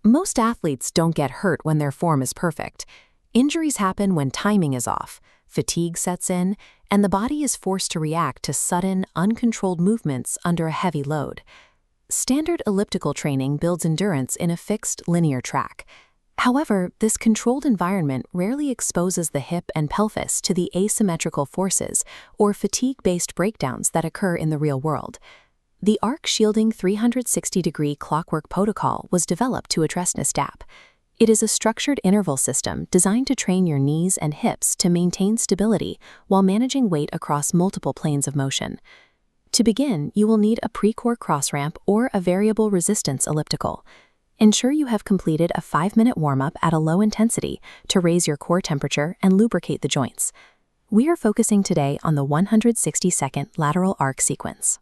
Most athletes don't get hurt when their form is perfect. Injuries happen when timing is off, fatigue sets in, and the body is forced to react to sudden, uncontrolled movements under a heavy load. Standard elliptical training builds endurance in a fixed, linear track. However, this controlled environment rarely exposes the hip and pelvis to the asymmetrical forces or fatigue-based breakdowns that occur in the real world. The ArC Shielding 360-degree Clockwork protocol was developed to address this gap. It is a structured interval system designed to train your knees and hips to maintain stability while managing weight across multiple planes of motion. To begin, you will need a pre-core cross ramp or a variable resistance elliptical. Ensure you have completed a 5-minute warm-up at a low intensity to raise your core temperature and lubricate the joints. We are focusing today on the 160-second lateral ArC sequence.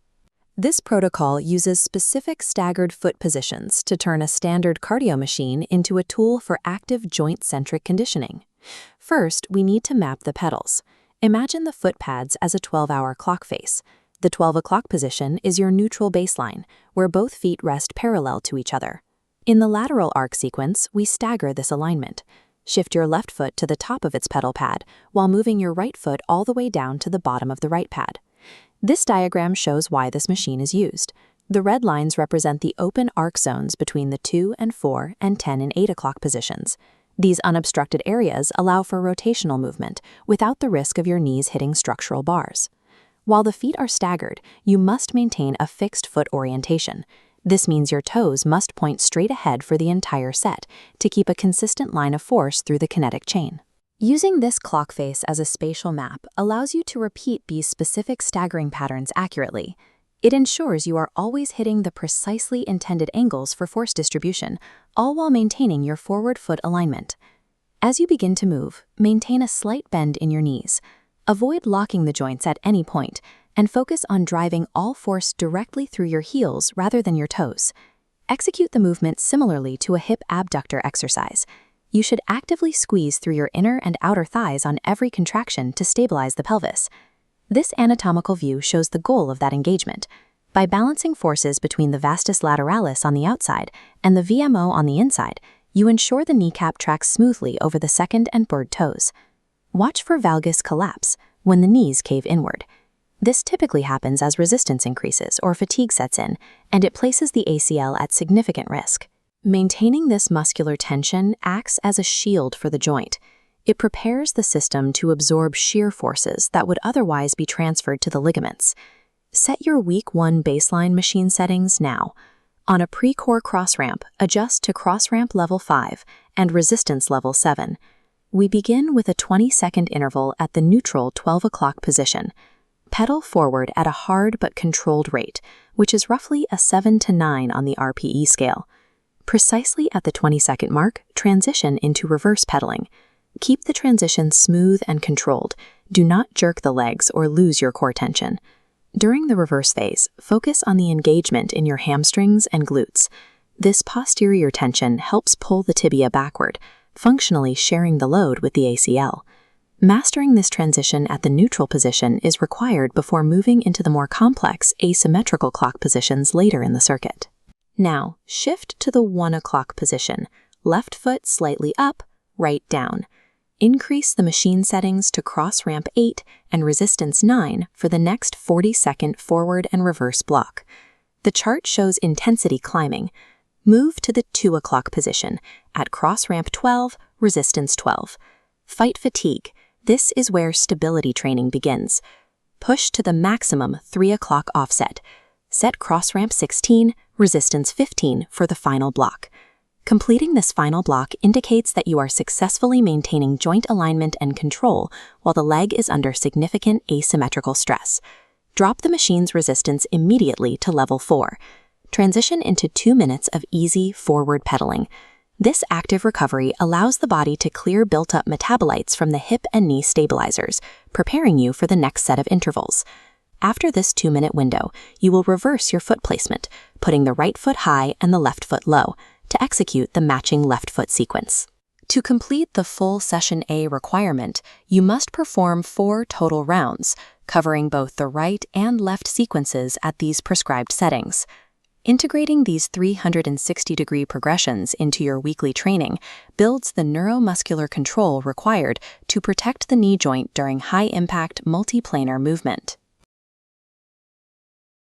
This protocol uses specific staggered foot positions to turn a standard cardio machine into a tool for active joint-centric conditioning. First, we need to map the pedals. Imagine the foot pads as a 12-hour clock face. The 12 o'clock position is your neutral baseline, where both feet rest parallel to each other. In the lateral ArC sequence, we stagger this alignment. Shift your left foot to the top of its pedal pad, while moving your right foot all the way down to the bottom of the right pad. This diagram shows why this machine is used. The red lines represent the open ArC zones between the 2 and 4 and 10 and 8 o'clock positions. These unobstructed areas allow for rotational movement without the risk of your knees hitting structural bars. While the feet are staggered, you must maintain a fixed foot orientation. This means your toes must point straight ahead for the entire set to keep a consistent line of force through the kinetic chain. Using this clock face as a spatial map allows you to repeat these specific staggering patterns accurately. It ensures you are always hitting the precisely intended angles for force distribution, all while maintaining your forward foot alignment. As you begin to move, maintain a slight bend in your knees. Avoid locking the joints at any point, and focus on driving all force directly through your heels rather than your toes. Execute the movement similarly to a hip abductor exercise. You should actively squeeze through your inner and outer thighs on every contraction to stabilize the pelvis. This anatomical view shows the goal of that engagement. By balancing forces between the vastus lateralis on the outside and the VMO on the inside, you ensure the kneecap tracks smoothly over the second and bird toes. Watch for valgus collapse when the knees cave inward. This typically happens as resistance increases or fatigue sets in, and it places the ACL at significant risk. Maintaining this muscular tension acts as a shield for the joint. It prepares the system to absorb shear forces that would otherwise be transferred to the ligaments. Set your week 1 baseline machine settings now. On a pre-core cross ramp, adjust to cross ramp level 5 and resistance level 7. We begin with a 20-second interval at the neutral 12 o'clock position. Pedal forward at a hard but controlled rate, which is roughly a 7 to 9 on the RPE scale. Precisely at the 20-second mark, transition into reverse pedaling. Keep the transition smooth and controlled. Do not jerk the legs or lose your core tension. During the reverse phase, focus on the engagement in your hamstrings and glutes. This posterior tension helps pull the tibia backward, functionally sharing the load with the ACL. Mastering this transition at the neutral position is required before moving into the more complex asymmetrical clock positions later in the circuit. Now, shift to the 1 o'clock position, left foot slightly up, right down. Increase the machine settings to cross ramp 8 and resistance 9 for the next 40-second forward and reverse block. The chart shows intensity climbing. Move to the 2 o'clock position, at cross ramp 12, resistance 12. Fight fatigue. This is where stability training begins. Push to the maximum 3 o'clock offset. Set cross ramp 16, resistance 15 for the final block. Completing this final block indicates that you are successfully maintaining joint alignment and control while the leg is under significant asymmetrical stress. Drop the machine's resistance immediately to level 4. Transition into 2 minutes of easy forward pedaling. This active recovery allows the body to clear built-up metabolites from the hip and knee stabilizers, preparing you for the next set of intervals. After this 2-minute window, you will reverse your foot placement, putting the right foot high and the left foot low, to execute the matching left foot sequence. To complete the full Session A requirement, you must perform 4 total rounds, covering both the right and left sequences at these prescribed settings. Integrating these 360-degree progressions into your weekly training builds the neuromuscular control required to protect the knee joint during high-impact multiplanar movement.